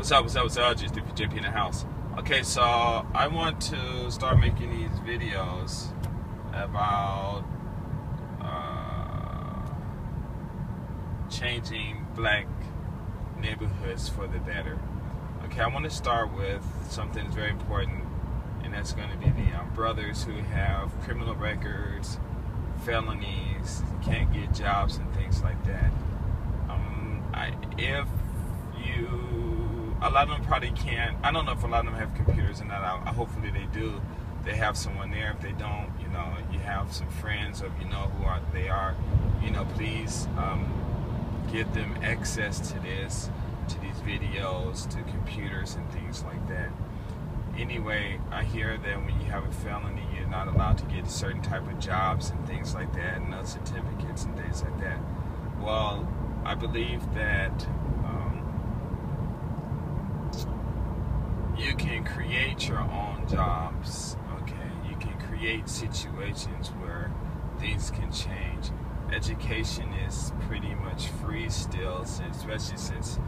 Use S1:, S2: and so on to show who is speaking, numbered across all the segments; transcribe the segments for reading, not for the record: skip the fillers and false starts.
S1: What's up? Just if JP in the house. Okay, so I want to start making these videos about changing black neighborhoods for the better. Okay, I want to start with something that's very important, and that's going to be the brothers who have criminal records, felonies, can't get jobs, and things like that. A lot of them probably can't. I don't know if a lot of them have computers or not. Hopefully they do. They have someone there. If they don't, you have some friends, or if you know who they are, please give them access to these videos, to computers and things like that. Anyway, I hear that when you have a felony, you're not allowed to get certain type of jobs and things like that, and no certificates and things like that. Well, I believe that you can create your own jobs. Okay, you can create situations where things can change. Education is pretty much free still, especially since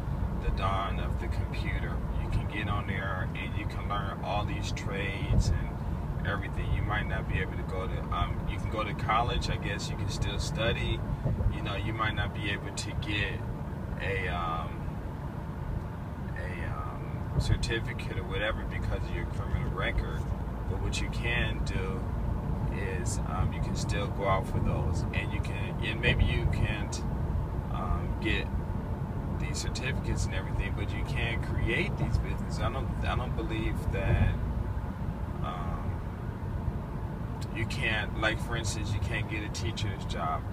S1: the dawn of the computer. You can get on there and you can learn all these trades and everything. You might not be able to go to you can go to college. I guess you can still study. You might not be able to get a certificate or whatever because of your criminal record, but what you can do is you can still go out for those, and maybe you can't get these certificates and everything, but you can create these businesses. I don't believe that you can't, like for instance, you can't get a teacher's job,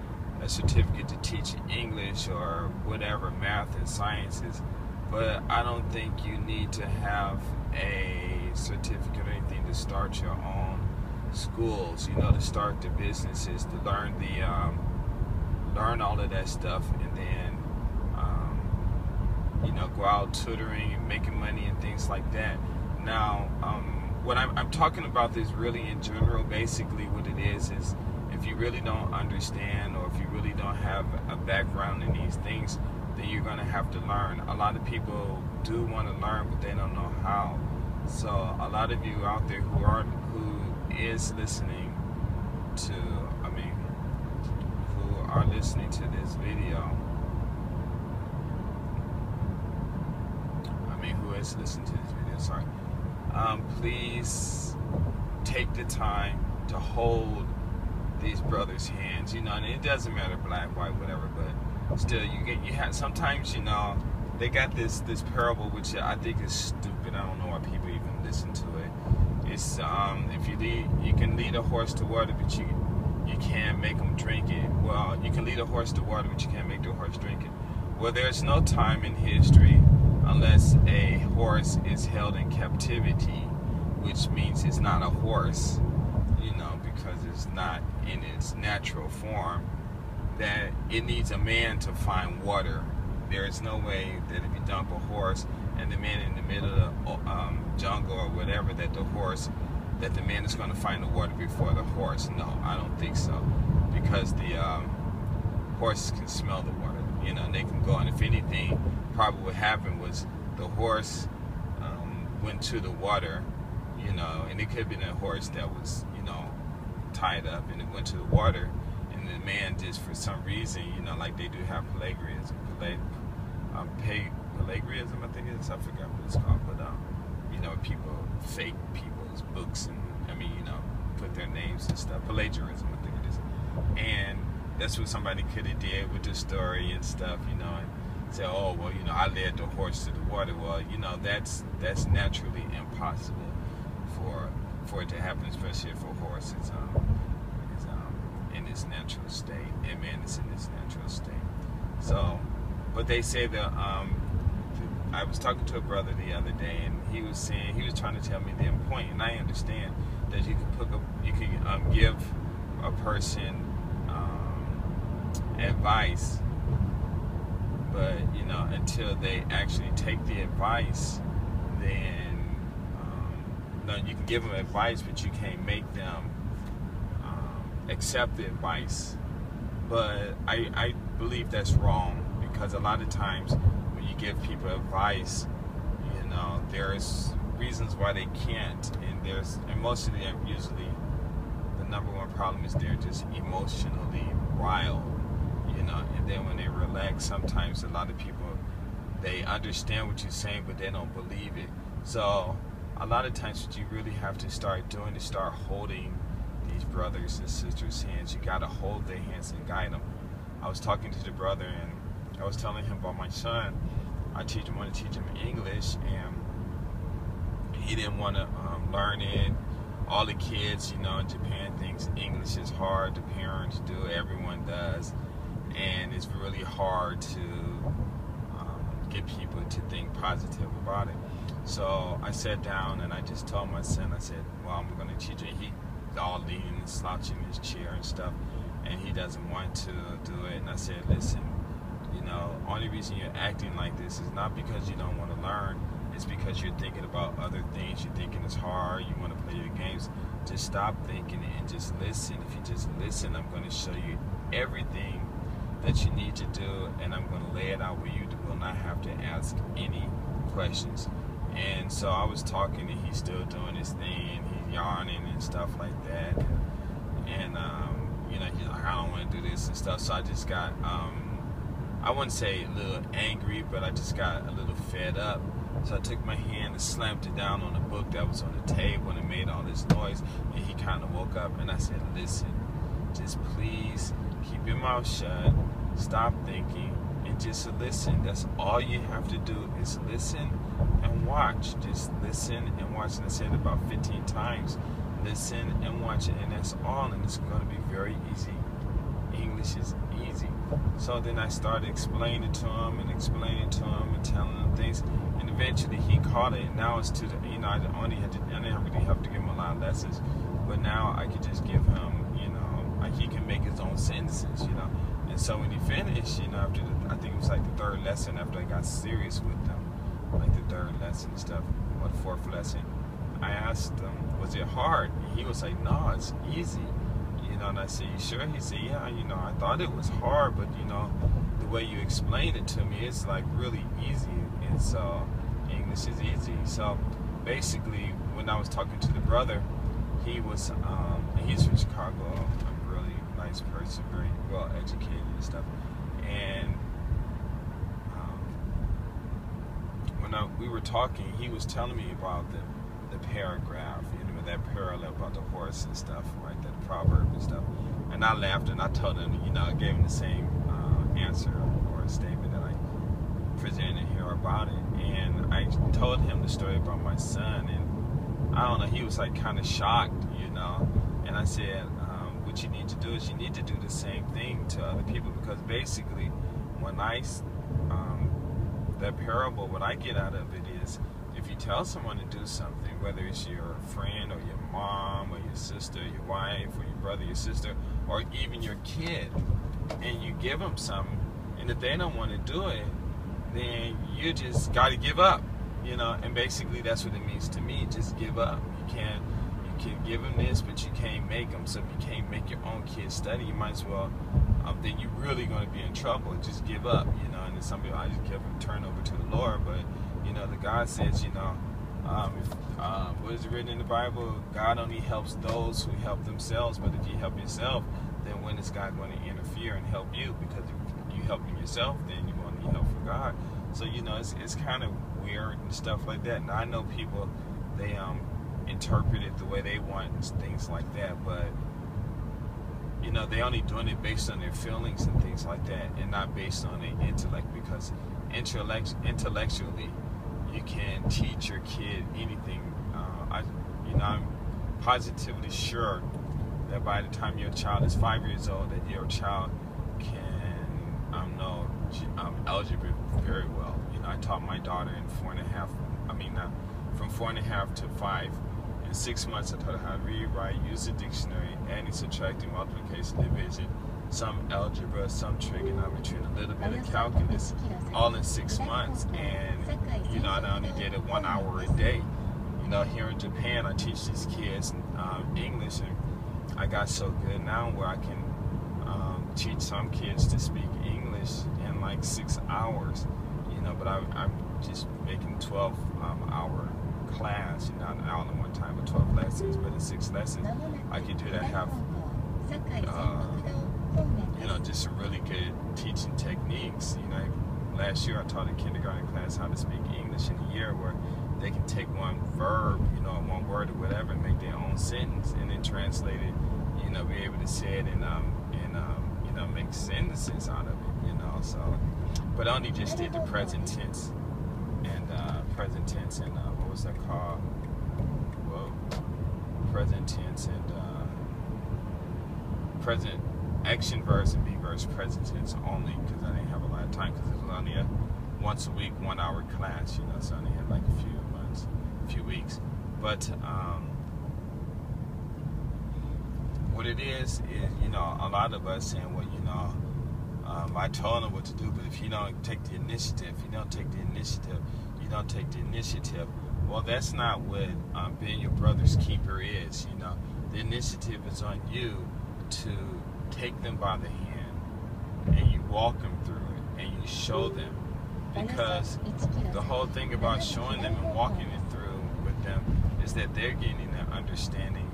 S1: a certificate to teach English or whatever, math and sciences. But I don't think you need to have a certificate or anything to start your own schools, to start the businesses, to learn learn all of that stuff, and then go out tutoring and making money and things like that. Now, what I'm talking about this really in general. Basically what it is if you really don't understand, or if you really don't have a background in these things, then you're going to have to learn. A lot of people do want to learn, but they don't know how. So a lot of you out there who is listening to, who are listening to this video, sorry, please take the time to hold these brothers' hands, and it doesn't matter black, white, whatever, but still, sometimes, they got this parable, which I think is stupid. I don't know why people even listen to it. It's you can lead a horse to water, but you can't make them drink it. Well, you can lead a horse to water, but you can't make the horse drink it. Well, there's no time in history unless a horse is held in captivity, which means it's not a horse, because it's not in its natural form, that it needs a man to find water. There is no way that if you dump a horse and the man in the middle of the jungle or whatever, that the man is going to find the water before the horse. No, I don't think so, because the horses can smell the water, and they can go. And if anything, probably what happened was the horse went to the water, and it could have been a horse that was, tied up, and it went to the water, and the man just, for some reason, like they do have pelagiarism, I think it is, I forgot what it's called, but people fake people's books and put their names and stuff. Plagiarism, I think it is. And that's what somebody could have did with the story and stuff, and say, oh, well, I led the horse to the water. Well, that's naturally impossible for it to happen, especially if a horse is in its natural state, and man is in its natural state. So, but they say that I was talking to a brother the other day, and he was trying to tell me the point, and I understand that you can give a person advice, but until they actually take the advice, then you can give them advice, but you can't make them accept the advice. But I believe that's wrong, because a lot of times when you give people advice, you there's reasons why they can't, and most of them usually the number one problem is they're just emotionally riled, and then when they relax, sometimes a lot of people, they understand what you're saying, but they don't believe it. So a lot of times what you really have to start doing is start holding these brothers and sisters' hands. You got to hold their hands and guide them. I was talking to the brother, and I was telling him about my son. I want to teach him English, and he didn't want to learn it. All the kids, in Japan, thinks English is hard. The parents do, everyone does, and it's really hard to get people to think positive about it. So I sat down and I just told my son, I said, well, I'm going to teach you. He's all leaning and slouching in his chair and stuff, and he doesn't want to do it. And I said, listen, only reason you're acting like this is not because you don't want to learn. It's because you're thinking about other things. You're thinking it's hard. You want to play your games. Just stop thinking and just listen. If you just listen, I'm going to show you everything that you need to do, and I'm going to lay it out where you will not have to ask any questions. And so I was talking, and he's still doing his thing. He's yarning and stuff like that. And he's like, I don't want to do this and stuff. So I just got, I wouldn't say a little angry, but I just got a little fed up. So I took my hand and slammed it down on the book that was on the table, and it made all this noise. And he kind of woke up, and I said, listen, just please keep your mouth shut, stop thinking, and just listen. That's all you have to do is listen and watch. Just listen and watch. And I said it about 15 times. Listen and watch it, and that's all. And it's going to be very easy. English is easy. So then I started explaining to him and telling him things, and eventually he caught it. And now it's to the, I didn't really have to give him a lot of lessons, but now I could just give him, like he can make his own sentences, And so when he finished, after I think it was like the third lesson, after I got serious with them, like the third lesson and stuff, or the fourth lesson, I asked him, was it hard? And he was like, no, it's easy. And I said, you sure? He said, yeah, I thought it was hard, but the way you explained it to me, it's like really easy. And so English is easy. So basically, when I was talking to the brother, he was, and he's from Chicago, a really nice person, very well educated and stuff. And when we were talking, he was telling me about the paragraph, that parallel about the horse and stuff, right? That proverb and stuff. And I laughed, and I told him, I gave him the same answer or statement that I presented here about it. And I told him the story about my son, and I don't know, he was like kind of shocked, And I said, what you need to do is you need to do the same thing to other people, because basically, when that parable, what I get out of it is, if you tell someone to do something, whether it's your friend or your mom or your sister, your wife or your brother, your sister, or even your kid, and you give them something, and if they don't want to do it, then you just got to give up, and basically that's what it means to me. Just give up. You can give them this, but you can't make them. So if you can't make your own kids study, you might as well, then you're really going to be in trouble. Just give up, and then some people, I just give them, turn over to the Lord. But the God says, what is it written in the Bible? God only helps those who help themselves. But if you help yourself, then when is God going to interfere and help you? Because if you helping yourself, then you won't need help from God. So it's kind of weird and stuff like that. And I know people, they interpret it the way they want and things like that. But they only doing it based on their feelings and things like that, and not based on their intellect. Because intellectually, you can teach your kid anything. I'm positively sure that by the time your child is 5 years old, that your child can know algebra very well. I taught my daughter in from 4.5 to 5. In 6 months, I taught her how to read, write, use the dictionary, adding, subtracting, multiplication, division, some algebra, some trigonometry, and a little bit of calculus, all in 6 months. And I only did it 1 hour a day. Here in Japan, I teach these kids English, and I got so good now where I can teach some kids to speak English in like 6 hours. But just making 12-hour class, not an hour at one time, but 12 lessons. But in 6 lessons, I could do that. Have just some really good teaching techniques. Last year I taught a kindergarten class how to speak English in a year, where they can take one verb, one word or whatever, and make their own sentence, and then translate it. Be able to say it and make sentences out of it. So, but I only just did the present tense and what was that called? Well, present tense and present action verse and be verse present tense only, because I didn't have a lot of time, because it was only a once a week 1 hour class, so I only had like a few months, a few weeks. But what it is a lot of us saying, well, I told them what to do, but if you don't take the initiative, well, that's not what being your brother's keeper is. The initiative is on you to take them by the hand, and you walk them through it, and you show them, because the whole thing about showing them and walking it through with them is that they're getting that understanding,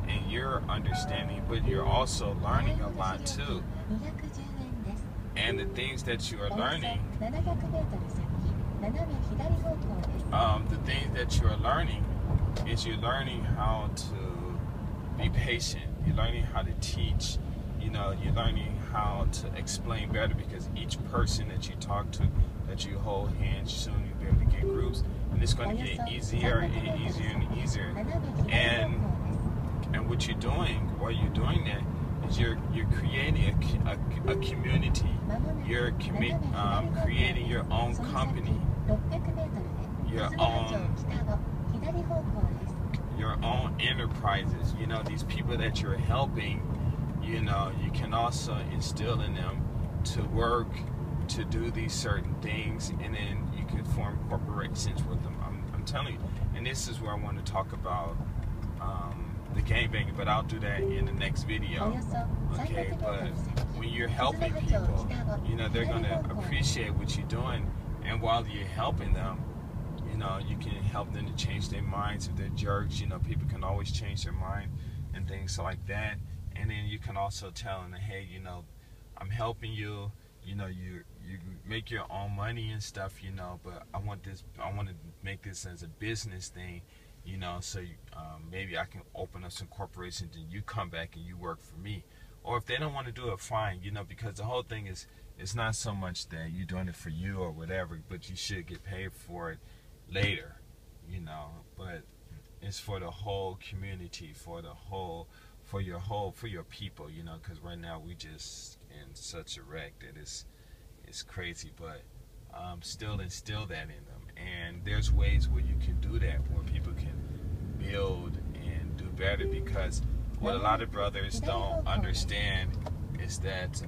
S1: and you're understanding, but you're also learning a lot too. And the things that you are learning, is you're learning how to be patient. You're learning how to teach. You're learning how to explain better, because each person that you talk to, that you hold hands, soon you'll be able to get groups, and it's going to get easier and easier and easier. And what you're doing while you're doing that is you're creating a community. You're creating your own company, your own enterprises. These people that you're helping, you can also instill in them to work, to do these certain things, and then you can form corporations with them. I'm telling you, and this is where I want to talk about the gangbanging, but I'll do that in the next video. Okay, but when you're helping people, they're going to appreciate what you're doing, and while you're helping them, you can help them to change their minds. If they're jerks, people can always change their mind and things like that. And then you can also tell them, hey, I'm helping you. You make your own money and stuff, but I want to make this as a business thing, so maybe I can open up some corporations and you come back and you work for me. Or if they don't want to do it, fine, because the whole thing is, it's not so much that you're doing it for you or whatever, but you should get paid for it later, but it's for the whole community, for your people, because right now we just in such a wreck that it's crazy, but still instill that in them. And there's ways where you can do that, where people can build and do better, because what a lot of brothers don't understand is that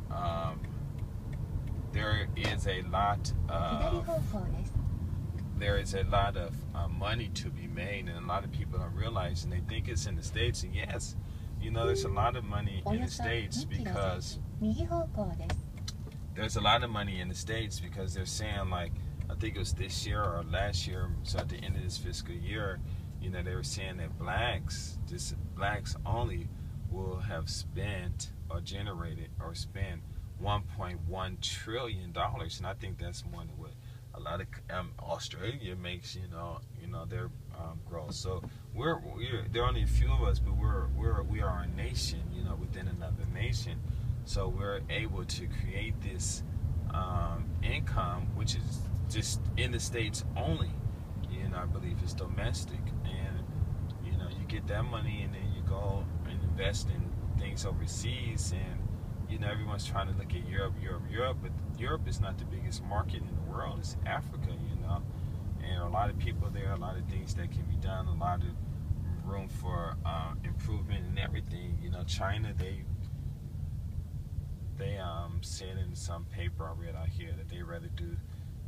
S1: there is a lot of money to be made, and a lot of people don't realize, and they think it's in the States. And yes, there's a lot of money in the States, because they're saying, like, I think it was this year or last year, so at the end of this fiscal year, they were saying that blacks only will have spent or generated or spent $1.1 trillion, and I think that's more than what a lot of Australia makes, their growth. So there are only a few of us, but we are a nation, within another nation. So we're able to create this income, which is just in the States only. I believe it's domestic, and you get that money, and then you go and invest in things overseas, and everyone's trying to look at Europe, but Europe is not the biggest market in the world. It's Africa, and a lot of people there, a lot of things that can be done, a lot of room for improvement and everything. China, they said in some paper I read out here that they rather do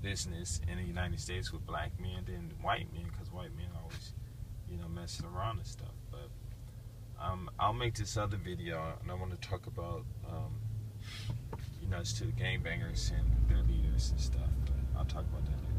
S1: business in the United States with black men than white men, because white men always, messing around and stuff. But I'll make this other video, and I want to talk about, it's to the gangbangers and their leaders and stuff. But I'll talk about that later.